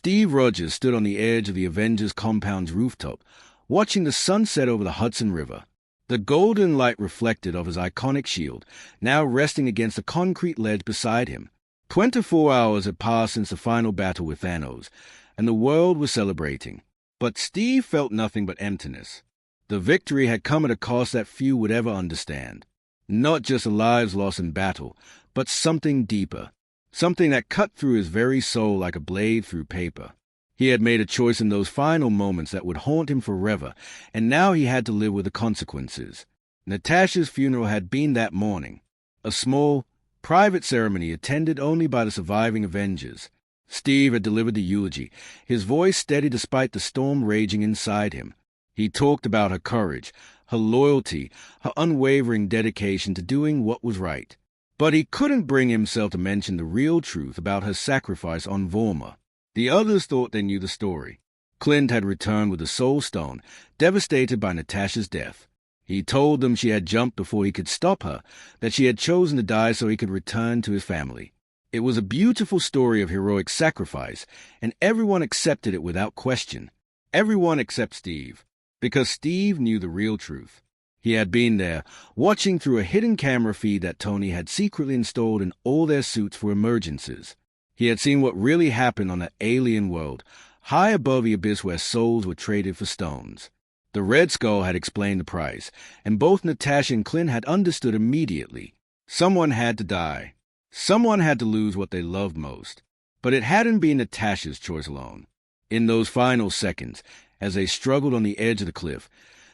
Steve Rogers stood on the edge of the Avengers compound's rooftop, watching the sunset over the Hudson River. The golden light reflected off his iconic shield, now resting against the concrete ledge beside him. 24 hours had passed since the final battle with Thanos, and the world was celebrating. But Steve felt nothing but emptiness. The victory had come at a cost that few would ever understand. Not just the lives lost in battle, but something deeper. Something that cut through his very soul like a blade through paper. He had made a choice in those final moments that would haunt him forever, and now he had to live with the consequences. Natasha's funeral had been that morning. A small, private ceremony attended only by the surviving Avengers. Steve had delivered the eulogy, his voice steady despite the storm raging inside him. He talked about her courage, her loyalty, her unwavering dedication to doing what was right. But he couldn't bring himself to mention the real truth about her sacrifice on Vorma. The others thought they knew the story. Clint had returned with the Soul Stone, devastated by Natasha's death. He told them she had jumped before he could stop her, that she had chosen to die so he could return to his family. It was a beautiful story of heroic sacrifice, and everyone accepted it without question. Everyone except Steve, because Steve knew the real truth. He had been there, watching through a hidden camera feed that Tony had secretly installed in all their suits for emergencies. He had seen what really happened on that alien world, high above the abyss where souls were traded for stones. The Red Skull had explained the price, and both Natasha and Clint had understood immediately. Someone had to die. Someone had to lose what they loved most. But it hadn't been Natasha's choice alone. In those final seconds, as they struggled on the edge of the cliff,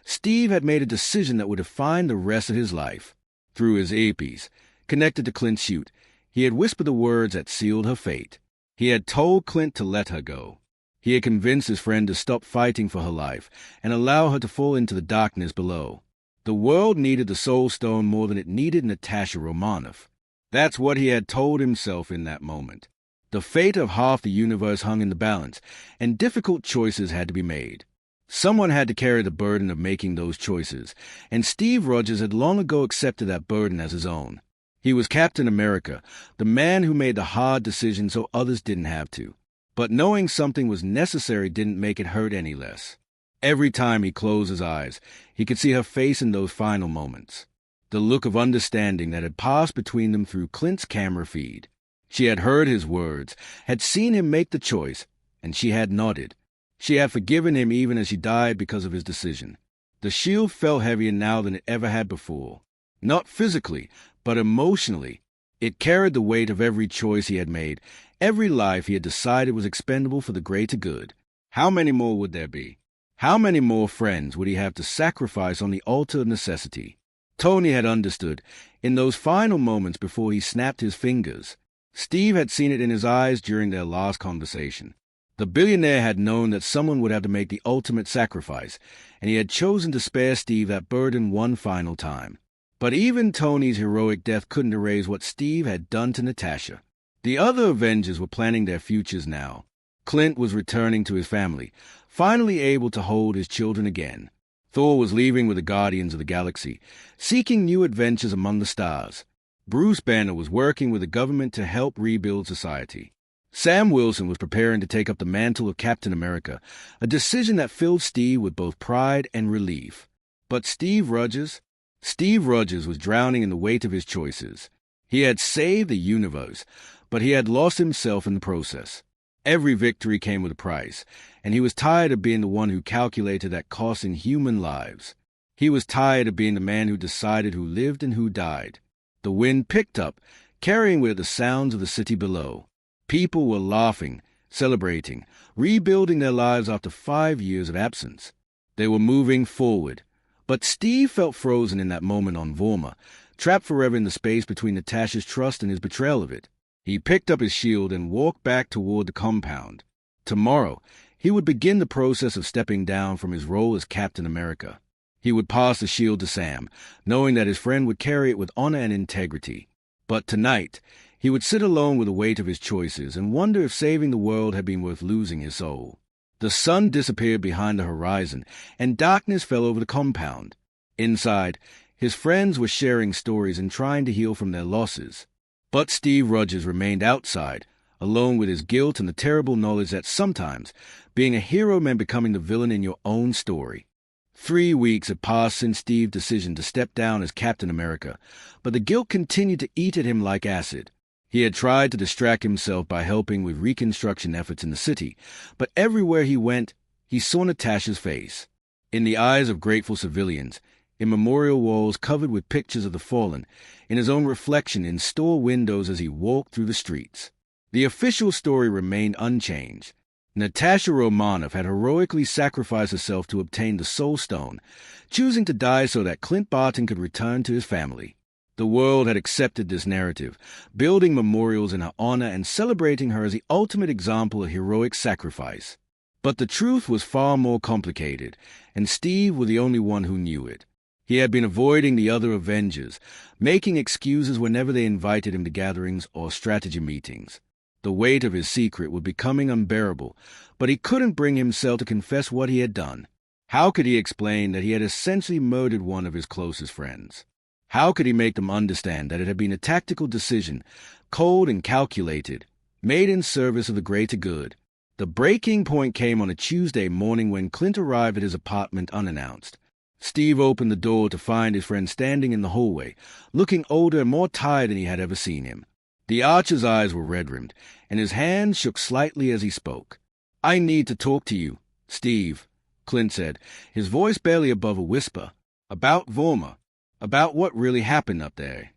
Steve had made a decision that would define the rest of his life. Through his earpiece, connected to Clint's chute, he had whispered the words that sealed her fate. He had told Clint to let her go. He had convinced his friend to stop fighting for her life and allow her to fall into the darkness below. The world needed the Soul Stone more than it needed Natasha Romanoff. That's what he had told himself in that moment. The fate of half the universe hung in the balance, and difficult choices had to be made. Someone had to carry the burden of making those choices, and Steve Rogers had long ago accepted that burden as his own. He was Captain America, the man who made the hard decision so others didn't have to. But knowing something was necessary didn't make it hurt any less. Every time he closed his eyes, he could see her face in those final moments. The look of understanding that had passed between them through Clint's camera feed. She had heard his words, had seen him make the choice, and she had nodded. She had forgiven him even as she died because of his decision. The shield felt heavier now than it ever had before. Not physically, but emotionally. It carried the weight of every choice he had made, every life he had decided was expendable for the greater good. How many more would there be? How many more friends would he have to sacrifice on the altar of necessity? Tony had understood, in those final moments before he snapped his fingers. Steve had seen it in his eyes during their last conversation. The billionaire had known that someone would have to make the ultimate sacrifice, and he had chosen to spare Steve that burden one final time. But even Tony's heroic death couldn't erase what Steve had done to Natasha. The other Avengers were planning their futures now. Clint was returning to his family, finally able to hold his children again. Thor was leaving with the Guardians of the Galaxy, seeking new adventures among the stars. Bruce Banner was working with the government to help rebuild society. Sam Wilson was preparing to take up the mantle of Captain America, a decision that filled Steve with both pride and relief. But Steve Rogers was drowning in the weight of his choices. He had saved the universe, but he had lost himself in the process. Every victory came with a price, and he was tired of being the one who calculated that cost in human lives. He was tired of being the man who decided who lived and who died. The wind picked up, carrying with it the sounds of the city below. People were laughing, celebrating, rebuilding their lives after 5 years of absence. They were moving forward. But Steve felt frozen in that moment on Vorma, trapped forever in the space between Natasha's trust and his betrayal of it. He picked up his shield and walked back toward the compound. Tomorrow, he would begin the process of stepping down from his role as Captain America. He would pass the shield to Sam, knowing that his friend would carry it with honor and integrity. But tonight, he would sit alone with the weight of his choices and wonder if saving the world had been worth losing his soul. The sun disappeared behind the horizon, and darkness fell over the compound. Inside, his friends were sharing stories and trying to heal from their losses. But Steve Rogers remained outside, alone with his guilt and the terrible knowledge that sometimes being a hero meant becoming the villain in your own story. 3 weeks had passed since Steve's decision to step down as Captain America, but the guilt continued to eat at him like acid. He had tried to distract himself by helping with reconstruction efforts in the city, but everywhere he went, he saw Natasha's face. In the eyes of grateful civilians, in memorial walls covered with pictures of the fallen, in his own reflection in store windows as he walked through the streets. The official story remained unchanged. Natasha Romanoff had heroically sacrificed herself to obtain the Soul Stone, choosing to die so that Clint Barton could return to his family. The world had accepted this narrative, building memorials in her honor and celebrating her as the ultimate example of heroic sacrifice. But the truth was far more complicated, and Steve was the only one who knew it. He had been avoiding the other Avengers, making excuses whenever they invited him to gatherings or strategy meetings. The weight of his secret was becoming unbearable, but he couldn't bring himself to confess what he had done. How could he explain that he had essentially murdered one of his closest friends? How could he make them understand that it had been a tactical decision, cold and calculated, made in service of the greater good? The breaking point came on a Tuesday morning when Clint arrived at his apartment unannounced. Steve opened the door to find his friend standing in the hallway, looking older and more tired than he had ever seen him. The Archer's eyes were red-rimmed, and his hand shook slightly as he spoke. "I need to talk to you, Steve," Clint said, his voice barely above a whisper. "About Vorma. About what really happened up there."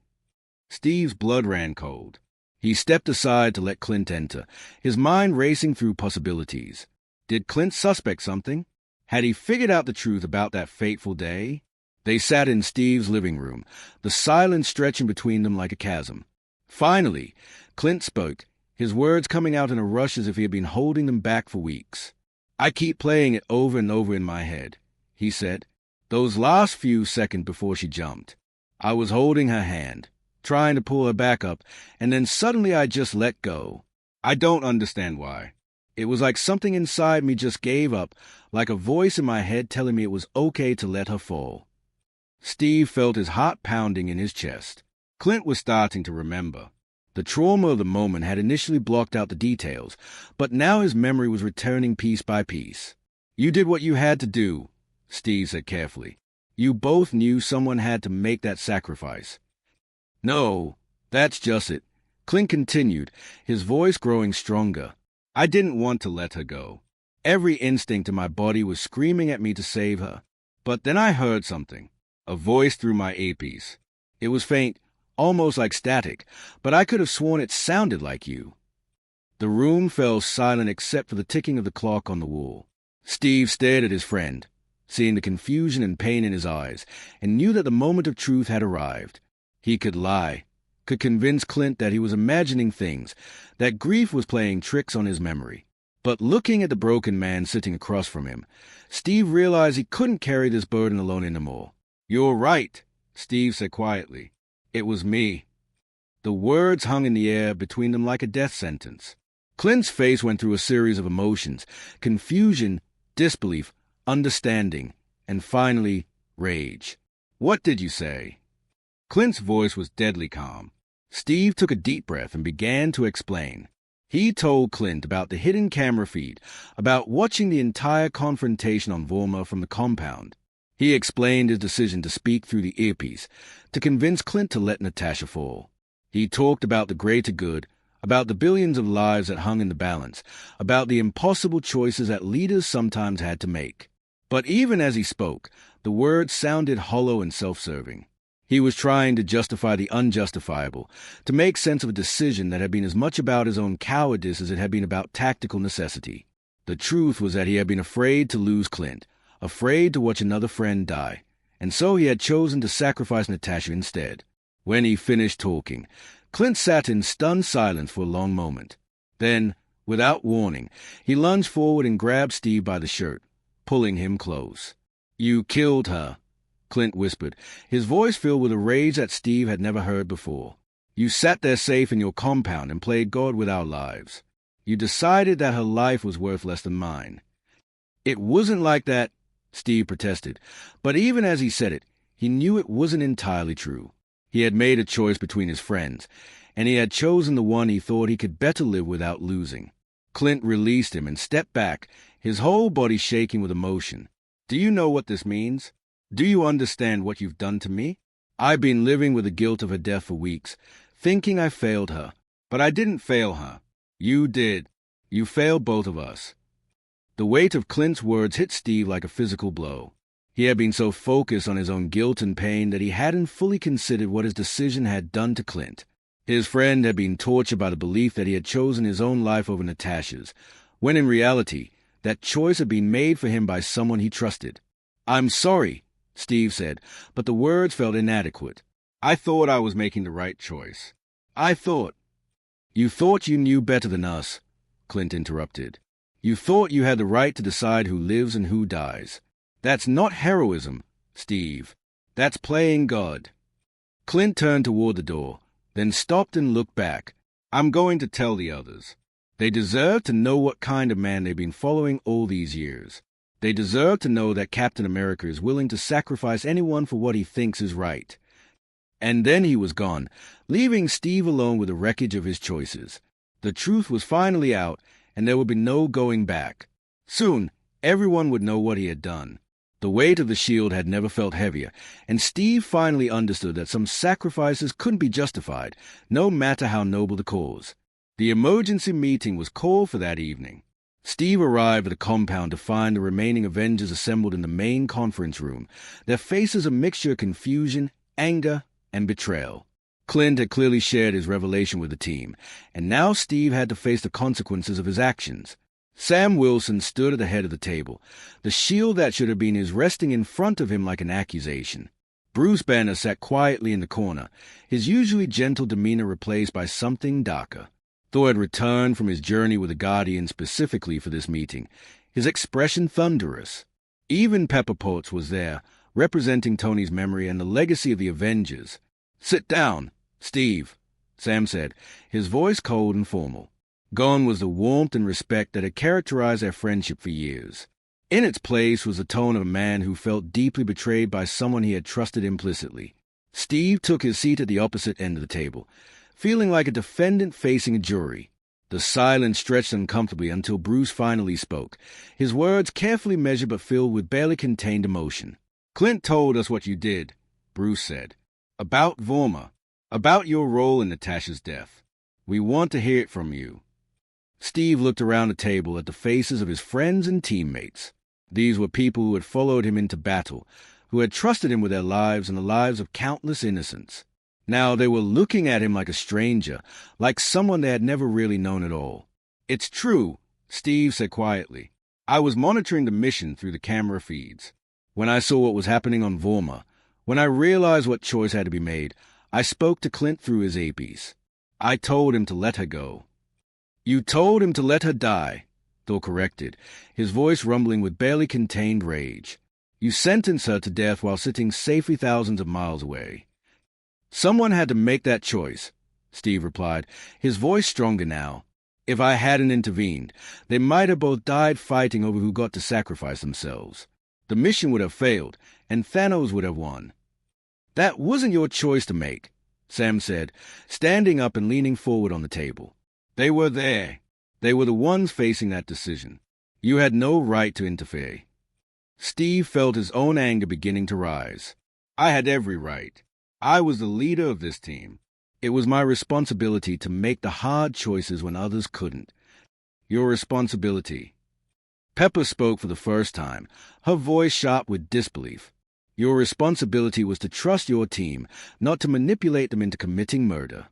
Steve's blood ran cold. He stepped aside to let Clint enter, his mind racing through possibilities. Did Clint suspect something? Had he figured out the truth about that fateful day? They sat in Steve's living room, the silence stretching between them like a chasm. Finally, Clint spoke, his words coming out in a rush as if he had been holding them back for weeks. "I keep playing it over and over in my head," he said. "Those last few seconds before she jumped. I was holding her hand, trying to pull her back up, and then suddenly I just let go. I don't understand why. It was like something inside me just gave up, like a voice in my head telling me it was okay to let her fall." Steve felt his heart pounding in his chest. Clint was starting to remember. The trauma of the moment had initially blocked out the details, but now his memory was returning piece by piece. "You did what you had to do," Steve said carefully. "You both knew someone had to make that sacrifice." "No, that's just it," Clint continued, his voice growing stronger. "I didn't want to let her go. Every instinct in my body was screaming at me to save her. But then I heard something, a voice through my earpiece. It was faint, almost like static, but I could have sworn it sounded like you." The room fell silent except for the ticking of the clock on the wall. Steve stared at his friend, seeing the confusion and pain in his eyes, and knew that the moment of truth had arrived. He could lie, could convince Clint that he was imagining things, that grief was playing tricks on his memory. But looking at the broken man sitting across from him, Steve realized he couldn't carry this burden alone anymore. "You're right," Steve said quietly. "It was me." The words hung in the air between them like a death sentence. Clint's face went through a series of emotions: confusion, disbelief, understanding, and finally, rage. "What did you say?" Clint's voice was deadly calm. Steve took a deep breath and began to explain. He told Clint about the hidden camera feed, about watching the entire confrontation on Vorma from the compound. He explained his decision to speak through the earpiece, to convince Clint to let Natasha fall. He talked about the greater good, about the billions of lives that hung in the balance, about the impossible choices that leaders sometimes had to make. But even as he spoke, the words sounded hollow and self-serving. He was trying to justify the unjustifiable, to make sense of a decision that had been as much about his own cowardice as it had been about tactical necessity. The truth was that he had been afraid to lose Clint, afraid to watch another friend die, and so he had chosen to sacrifice Natasha instead. When he finished talking, Clint sat in stunned silence for a long moment. Then, without warning, he lunged forward and grabbed Steve by the shirt, pulling him close. "You killed her," Clint whispered, his voice filled with a rage that Steve had never heard before. "You sat there safe in your compound and played God with our lives. You decided that her life was worth less than mine." "It wasn't like that," Steve protested, but even as he said it, he knew it wasn't entirely true. He had made a choice between his friends, and he had chosen the one he thought he could better live without losing. Clint released him and stepped back, his whole body shaking with emotion. "Do you know what this means? Do you understand what you've done to me? I've been living with the guilt of her death for weeks, thinking I failed her. But I didn't fail her. You did. You failed both of us." The weight of Clint's words hit Steve like a physical blow. He had been so focused on his own guilt and pain that he hadn't fully considered what his decision had done to Clint. His friend had been tortured by the belief that he had chosen his own life over Natasha's, when in reality, that choice had been made for him by someone he trusted. "I'm sorry," Steve said, but the words felt inadequate. "I thought I was making the right choice. I thought—" "You thought you knew better than us," Clint interrupted. "You thought you had the right to decide who lives and who dies. That's not heroism, Steve. That's playing God." Clint turned toward the door, then stopped and looked back. "I'm going to tell the others. They deserve to know what kind of man they've been following all these years. They deserve to know that Captain America is willing to sacrifice anyone for what he thinks is right." And then he was gone, leaving Steve alone with the wreckage of his choices. The truth was finally out, and there would be no going back. Soon, everyone would know what he had done. The weight of the shield had never felt heavier, and Steve finally understood that some sacrifices couldn't be justified, no matter how noble the cause. The emergency meeting was called for that evening. Steve arrived at the compound to find the remaining Avengers assembled in the main conference room, their faces a mixture of confusion, anger, and betrayal. Clint had clearly shared his revelation with the team, and now Steve had to face the consequences of his actions. Sam Wilson stood at the head of the table, the shield that should have been his resting in front of him like an accusation. Bruce Banner sat quietly in the corner, his usually gentle demeanor replaced by something darker. Thor had returned from his journey with the Guardians specifically for this meeting, his expression thunderous. Even Pepper Potts was there, representing Tony's memory and the legacy of the Avengers. "Sit down, Steve," Sam said, his voice cold and formal. Gone was the warmth and respect that had characterized their friendship for years. In its place was the tone of a man who felt deeply betrayed by someone he had trusted implicitly. Steve took his seat at the opposite end of the table, feeling like a defendant facing a jury. The silence stretched uncomfortably until Bruce finally spoke, his words carefully measured but filled with barely contained emotion. "Clint told us what you did," Bruce said. "About Vorma. About your role in Natasha's death. We want to hear it from you." Steve looked around the table at the faces of his friends and teammates. These were people who had followed him into battle, who had trusted him with their lives and the lives of countless innocents. Now they were looking at him like a stranger, like someone they had never really known at all. "It's true," Steve said quietly. "I was monitoring the mission through the camera feeds. When I saw what was happening on Vorma, when I realized what choice had to be made, I spoke to Clint through his earpiece. I told him to let her go." "You told him to let her die," Thor corrected, his voice rumbling with barely contained rage. "You sentenced her to death while sitting safely thousands of miles away." "Someone had to make that choice," Steve replied, his voice stronger now. "If I hadn't intervened, they might have both died fighting over who got to sacrifice themselves. The mission would have failed, and Thanos would have won." "That wasn't your choice to make," Sam said, standing up and leaning forward on the table. "They were there. They were the ones facing that decision. You had no right to interfere." Steve felt his own anger beginning to rise. "I had every right. I was the leader of this team. It was my responsibility to make the hard choices when others couldn't." "Your responsibility." Pepper spoke for the first time, her voice sharp with disbelief. "Your responsibility was to trust your team, not to manipulate them into committing murder."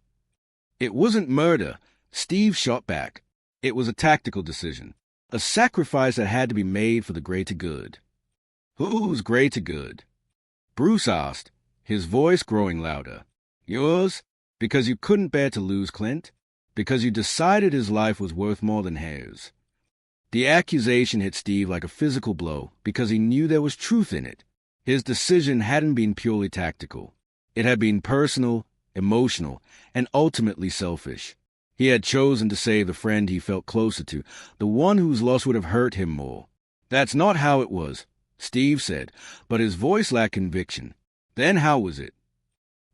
"It wasn't murder," Steve shot back. "It was a tactical decision, a sacrifice that had to be made for the greater good." "Whose greater good?" Bruce asked, his voice growing louder. "Yours? Because you couldn't bear to lose Clint? Because you decided his life was worth more than hers?" The accusation hit Steve like a physical blow because he knew there was truth in it. His decision hadn't been purely tactical. It had been personal, emotional, and ultimately selfish. He had chosen to save the friend he felt closer to, the one whose loss would have hurt him more. "That's not how it was," Steve said, but his voice lacked conviction. "Then how was it?"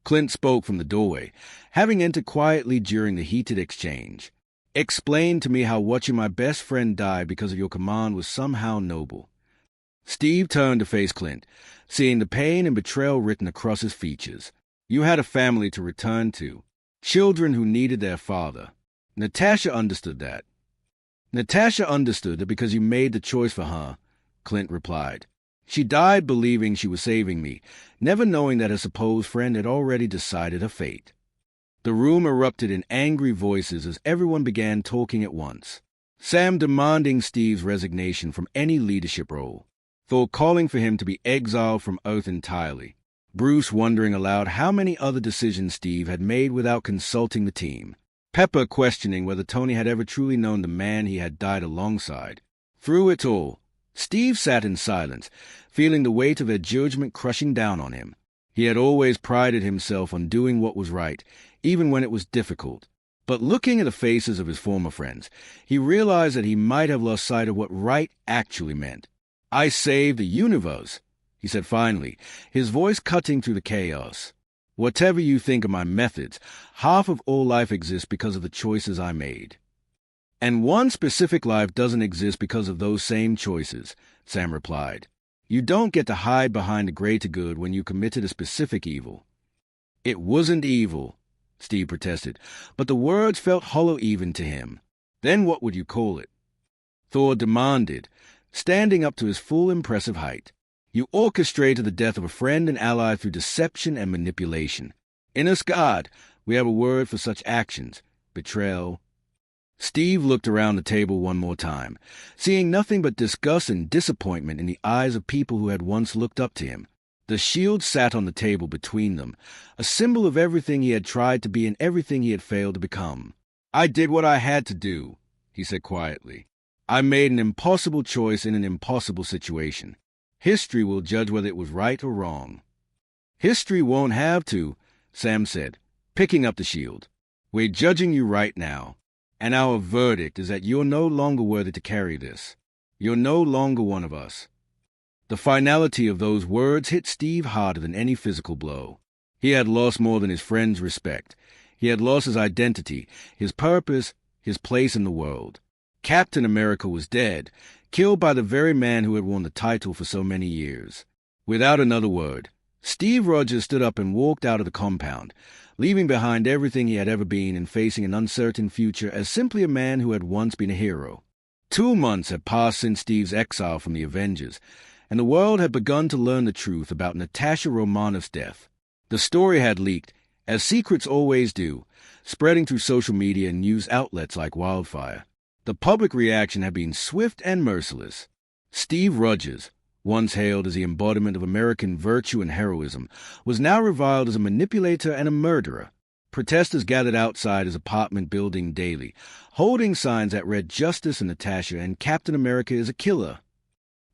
Clint spoke from the doorway, having entered quietly during the heated exchange. Explain to me how watching my best friend die because of your command was somehow noble. Steve turned to face Clint, seeing the pain and betrayal written across his features. You had a family to return to, children who needed their father. Natasha understood that. Natasha understood that because you made the choice for her, Clint replied. She died believing she was saving me, never knowing that her supposed friend had already decided her fate. The room erupted in angry voices as everyone began talking at once. Sam demanding Steve's resignation from any leadership role. Thor calling for him to be exiled from Earth entirely. Bruce wondering aloud how many other decisions Steve had made without consulting the team. Pepper questioning whether Tony had ever truly known the man he had died alongside. Through it all, Steve sat in silence, feeling the weight of their judgment crushing down on him. He had always prided himself on doing what was right, even when it was difficult. But looking at the faces of his former friends, he realized that he might have lost sight of what right actually meant. I saved the universe, he said finally, his voice cutting through the chaos. Whatever you think of my methods, half of all life exists because of the choices I made. And one specific life doesn't exist because of those same choices, Sam replied. You don't get to hide behind the greater good when you committed a specific evil. It wasn't evil, Steve protested, but the words felt hollow even to him. Then what would you call it? Thor demanded, standing up to his full impressive height. You orchestrated the death of a friend and ally through deception and manipulation. In Asgard, we have a word for such actions, betrayal. Steve looked around the table one more time, seeing nothing but disgust and disappointment in the eyes of people who had once looked up to him. The shield sat on the table between them, a symbol of everything he had tried to be and everything he had failed to become. I did what I had to do, he said quietly. I made an impossible choice in an impossible situation. History will judge whether it was right or wrong. History won't have to, Sam said, picking up the shield. We're judging you right now, and our verdict is that you're no longer worthy to carry this. You're no longer one of us. The finality of those words hit Steve harder than any physical blow. He had lost more than his friend's respect. He had lost his identity, his purpose, his place in the world. Captain America was dead, killed by the very man who had worn the title for so many years. Without another word, Steve Rogers stood up and walked out of the compound, leaving behind everything he had ever been and facing an uncertain future as simply a man who had once been a hero. 2 months had passed since Steve's exile from the Avengers, and the world had begun to learn the truth about Natasha Romanoff's death. The story had leaked, as secrets always do, spreading through social media and news outlets like wildfire. The public reaction had been swift and merciless. Steve Rogers, once hailed as the embodiment of American virtue and heroism, was now reviled as a manipulator and a murderer. Protesters gathered outside his apartment building daily, holding signs that read "Justice and Natasha" and "Captain America is a killer."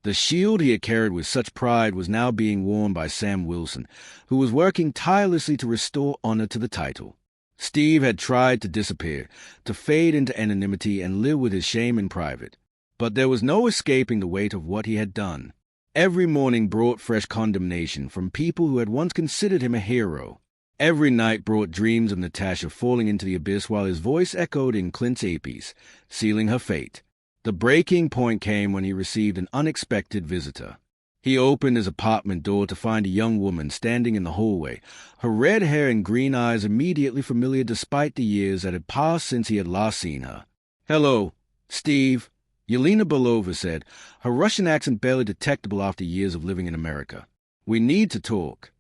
The shield he had carried with such pride was now being worn by Sam Wilson, who was working tirelessly to restore honor to the title. Steve had tried to disappear, to fade into anonymity and live with his shame in private. But there was no escaping the weight of what he had done. Every morning brought fresh condemnation from people who had once considered him a hero. Every night brought dreams of Natasha falling into the abyss while his voice echoed in Clint's earpiece, sealing her fate. The breaking point came when he received an unexpected visitor. He opened his apartment door to find a young woman standing in the hallway, her red hair and green eyes immediately familiar despite the years that had passed since he had last seen her. "Hello, Steve," Yelena Belova said, her Russian accent barely detectable after years of living in America. "We need to talk."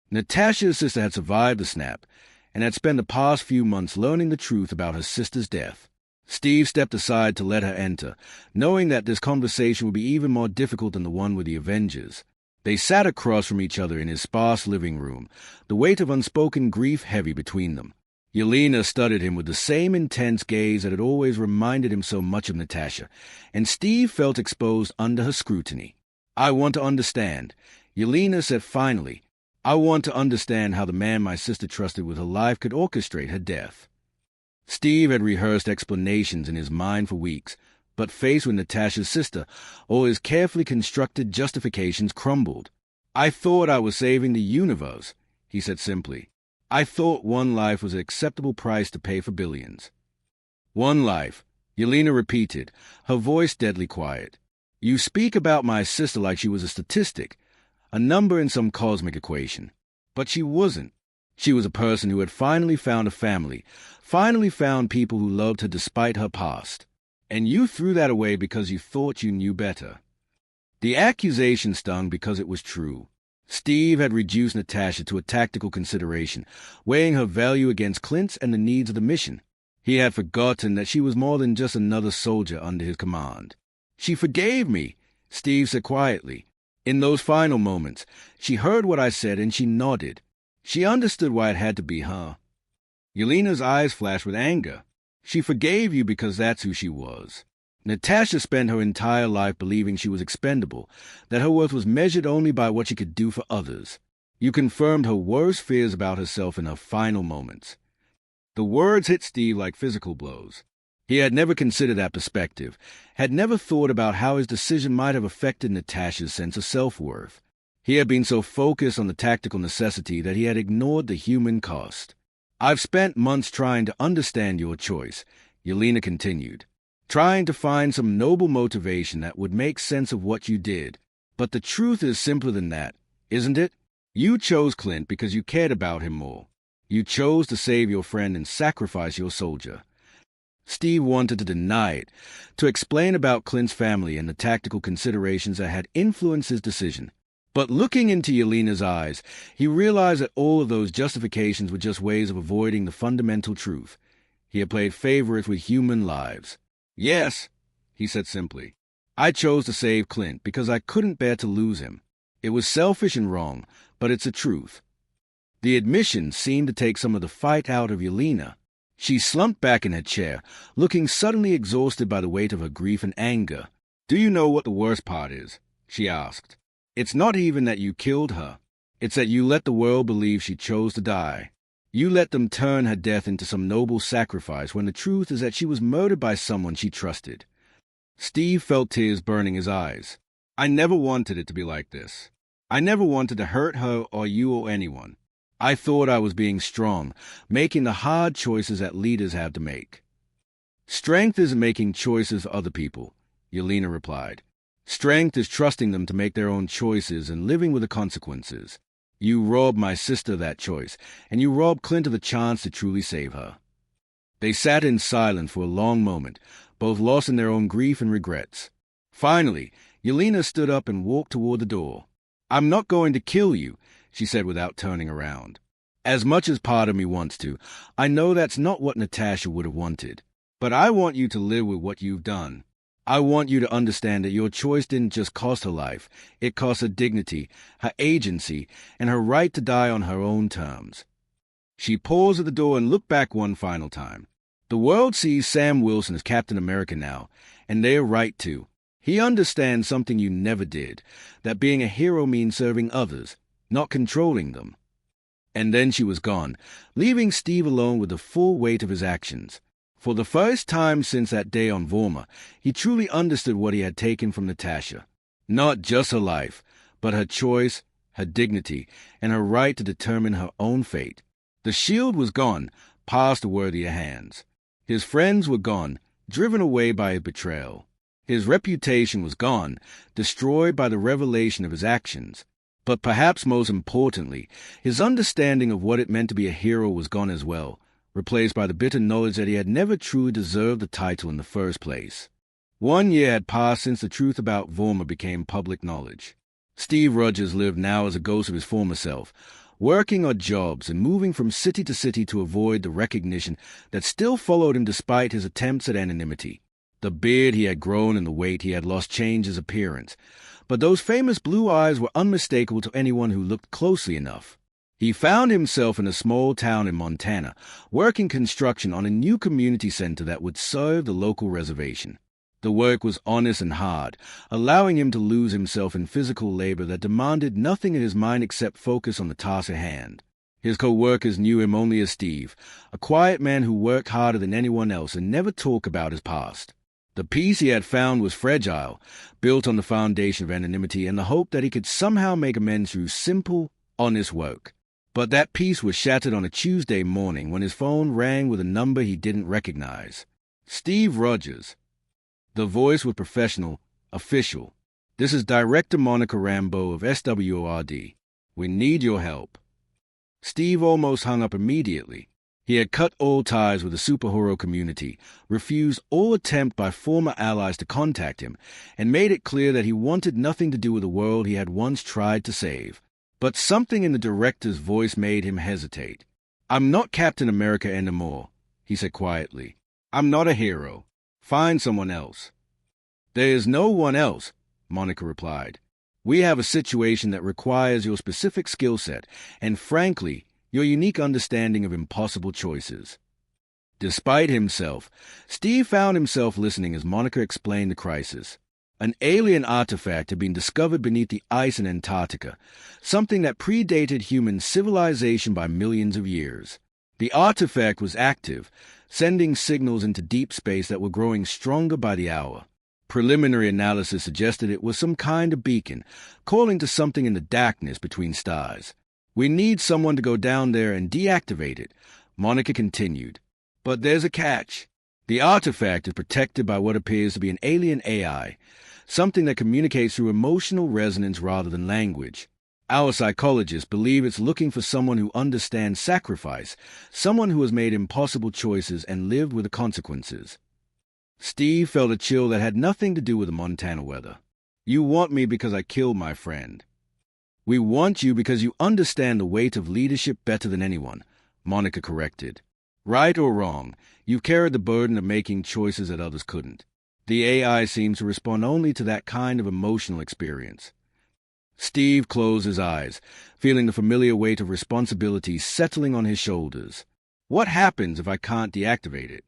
Natasha's sister had survived the snap and had spent the past few months learning the truth about her sister's death. Steve stepped aside to let her enter, knowing that this conversation would be even more difficult than the one with the Avengers. They sat across from each other in his sparse living room, the weight of unspoken grief heavy between them. Yelena studied him with the same intense gaze that had always reminded him so much of Natasha, and Steve felt exposed under her scrutiny. "I want to understand," Yelena said finally. "I want to understand how the man my sister trusted with her life could orchestrate her death." Steve had rehearsed explanations in his mind for weeks, but faced with Natasha's sister, all his carefully constructed justifications crumbled. "I thought I was saving the universe," he said simply. I thought one life was an acceptable price to pay for billions. One life, Yelena repeated, her voice deadly quiet. You speak about my sister like she was a statistic, a number in some cosmic equation. But she wasn't. She was a person who had finally found a family, finally found people who loved her despite her past. And you threw that away because you thought you knew better. The accusation stung because it was true. Steve had reduced Natasha to a tactical consideration, weighing her value against Clint's and the needs of the mission. He had forgotten that she was more than just another soldier under his command. She forgave me, Steve said quietly. In those final moments, she heard what I said and she nodded. She understood why it had to be her. Yelena's eyes flashed with anger. She forgave you because that's who she was. Natasha spent her entire life believing she was expendable, that her worth was measured only by what she could do for others. You confirmed her worst fears about herself in her final moments. The words hit Steve like physical blows. He had never considered that perspective, had never thought about how his decision might have affected Natasha's sense of self-worth. He had been so focused on the tactical necessity that he had ignored the human cost. I've spent months trying to understand your choice, Yelena continued, trying to find some noble motivation that would make sense of what you did. But the truth is simpler than that, isn't it? You chose Clint because you cared about him more. You chose to save your friend and sacrifice your soldier. Steve wanted to deny it, to explain about Clint's family and the tactical considerations that had influenced his decision. But looking into Yelena's eyes, he realized that all of those justifications were just ways of avoiding the fundamental truth. He had played favorites with human lives. Yes, he said simply. I chose to save Clint because I couldn't bear to lose him. It was selfish and wrong, but it's the truth. The admission seemed to take some of the fight out of Yelena. She slumped back in her chair, looking suddenly exhausted by the weight of her grief and anger. Do you know what the worst part is? She asked. It's not even that you killed her. It's that you let the world believe she chose to die. You let them turn her death into some noble sacrifice when the truth is that she was murdered by someone she trusted. Steve felt tears burning his eyes. I never wanted it to be like this. I never wanted to hurt her or you or anyone. I thought I was being strong, making the hard choices that leaders have to make. Strength isn't making choices for other people, Yelena replied. Strength is trusting them to make their own choices and living with the consequences. You robbed my sister of that choice, and you robbed Clint of the chance to truly save her. They sat in silence for a long moment, both lost in their own grief and regrets. Finally, Yelena stood up and walked toward the door. I'm not going to kill you, she said without turning around. As much as part of me wants to, I know that's not what Natasha would have wanted. But I want you to live with what you've done. I want you to understand that your choice didn't just cost her life. It cost her dignity, her agency, and her right to die on her own terms. She paused at the door and looked back one final time. The world sees Sam Wilson as Captain America now, and they are right to. He understands something you never did, that being a hero means serving others, not controlling them. And then she was gone, leaving Steve alone with the full weight of his actions. For the first time since that day on Vorma, he truly understood what he had taken from Natasha. Not just her life, but her choice, her dignity, and her right to determine her own fate. The shield was gone, passed to worthier hands. His friends were gone, driven away by his betrayal. His reputation was gone, destroyed by the revelation of his actions. But perhaps most importantly, his understanding of what it meant to be a hero was gone as well, replaced by the bitter knowledge that he had never truly deserved the title in the first place. 1 year had passed since the truth about Vorma became public knowledge. Steve Rogers lived now as a ghost of his former self, working odd jobs and moving from city to city to avoid the recognition that still followed him despite his attempts at anonymity. The beard he had grown and the weight he had lost changed his appearance, but those famous blue eyes were unmistakable to anyone who looked closely enough. He found himself in a small town in Montana, working construction on a new community center that would serve the local reservation. The work was honest and hard, allowing him to lose himself in physical labor that demanded nothing in his mind except focus on the task at hand. His co-workers knew him only as Steve, a quiet man who worked harder than anyone else and never talked about his past. The peace he had found was fragile, built on the foundation of anonymity and the hope that he could somehow make amends through simple, honest work. But that peace was shattered on a Tuesday morning when his phone rang with a number he didn't recognize. Steve Rogers. The voice was professional, official. "This is Director Monica Rambeau of SWORD. We need your help." Steve almost hung up immediately. He had cut all ties with the superhero community, refused all attempt by former allies to contact him, and made it clear that he wanted nothing to do with the world he had once tried to save. But something in the director's voice made him hesitate. "I'm not Captain America anymore," he said quietly. "I'm not a hero. Find someone else." "There is no one else," Monica replied. "We have a situation that requires your specific skill set, and frankly, your unique understanding of impossible choices." Despite himself, Steve found himself listening as Monica explained the crisis. An alien artifact had been discovered beneath the ice in Antarctica, something that predated human civilization by millions of years. The artifact was active, sending signals into deep space that were growing stronger by the hour. Preliminary analysis suggested it was some kind of beacon, calling to something in the darkness between stars. "We need someone to go down there and deactivate it," Monica continued. "But there's a catch. The artifact is protected by what appears to be an alien AI, something that communicates through emotional resonance rather than language. Our psychologists believe it's looking for someone who understands sacrifice, someone who has made impossible choices and lived with the consequences." Steve felt a chill that had nothing to do with the Montana weather. "You want me because I killed my friend." "We want you because you understand the weight of leadership better than anyone," Monica corrected. "Right or wrong, you've carried the burden of making choices that others couldn't. The AI seems to respond only to that kind of emotional experience." Steve closed his eyes, feeling the familiar weight of responsibility settling on his shoulders. "What happens if I can't deactivate it?"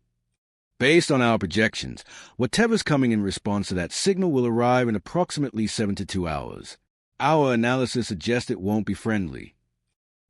"Based on our projections, whatever's coming in response to that signal will arrive in approximately 72 hours. Our analysis suggests it won't be friendly."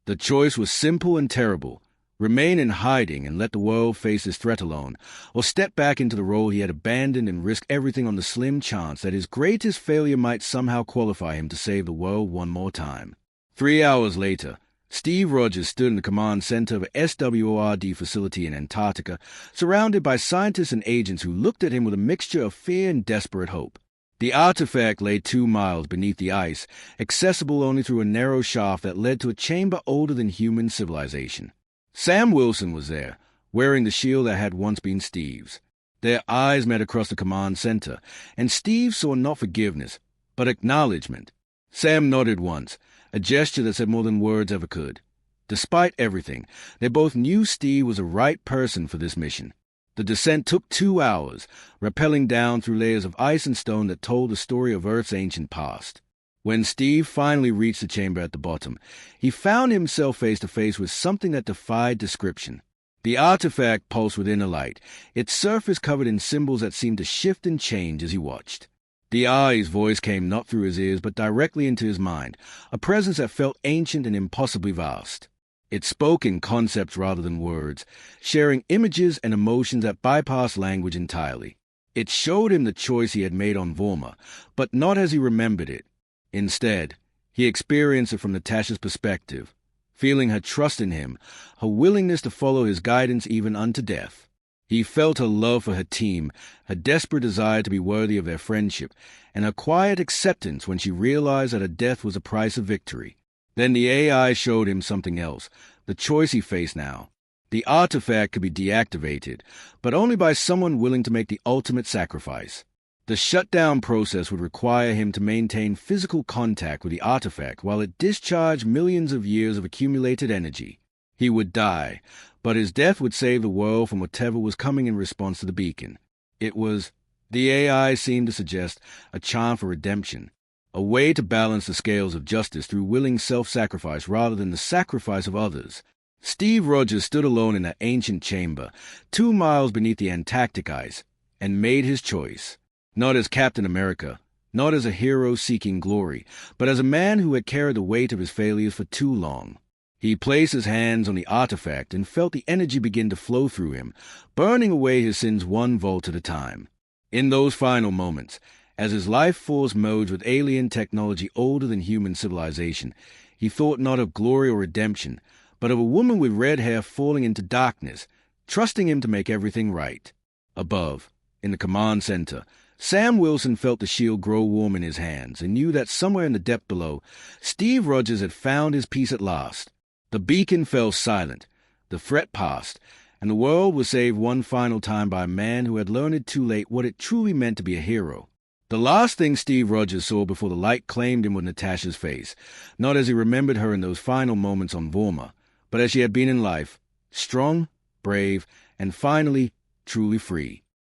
The choice was simple and terrible: remain in hiding and let the world face his threat alone, or step back into the role he had abandoned and risk everything on the slim chance that his greatest failure might somehow qualify him to save the world one more time. 3 hours later, Steve Rogers stood in the command center of a SWORD facility in Antarctica, surrounded by scientists and agents who looked at him with a mixture of fear and desperate hope. The artifact lay 2 miles beneath the ice, accessible only through a narrow shaft that led to a chamber older than human civilization. Sam Wilson was there, wearing the shield that had once been Steve's. Their eyes met across the command center, and Steve saw not forgiveness, but acknowledgement. Sam nodded once, a gesture that said more than words ever could. Despite everything, they both knew Steve was the right person for this mission. The descent took 2 hours, rappelling down through layers of ice and stone that told the story of Earth's ancient past. When Steve finally reached the chamber at the bottom, he found himself face to face with something that defied description. The artifact pulsed within a light, its surface covered in symbols that seemed to shift and change as he watched. The eye's voice came not through his ears but directly into his mind, a presence that felt ancient and impossibly vast. It spoke in concepts rather than words, sharing images and emotions that bypassed language entirely. It showed him the choice he had made on Vorma, but not as he remembered it. Instead, he experienced it from Natasha's perspective, feeling her trust in him, her willingness to follow his guidance even unto death. He felt her love for her team, her desperate desire to be worthy of their friendship, and her quiet acceptance when she realized that her death was a price of victory. Then the AI showed him something else, the choice he faced now. The artifact could be deactivated, but only by someone willing to make the ultimate sacrifice. The shutdown process would require him to maintain physical contact with the artifact while it discharged millions of years of accumulated energy. He would die, but his death would save the world from whatever was coming in response to the beacon. It was, the AI seemed to suggest, a charm for redemption, a way to balance the scales of justice through willing self-sacrifice rather than the sacrifice of others. Steve Rogers stood alone in that ancient chamber, 2 miles beneath the Antarctic ice, and made his choice. Not as Captain America, not as a hero seeking glory, but as a man who had carried the weight of his failures for too long. He placed his hands on the artifact and felt the energy begin to flow through him, burning away his sins 1 volt at a time. In those final moments, As his life force merged with alien technology older than human civilization, he thought not of glory or redemption, but of a woman with red hair falling into darkness, trusting him to make everything right. Above, in the command center, Sam Wilson felt the shield grow warm in his hands and knew that somewhere in the depth below, Steve Rogers had found his peace at last. The beacon fell silent, the threat passed, and the world was saved one final time by a man who had learned it too late what it truly meant to be a hero. The last thing Steve Rogers saw before the light claimed him was Natasha's face, not as he remembered her in those final moments on Vorma, but as she had been in life, strong, brave, and finally, truly free.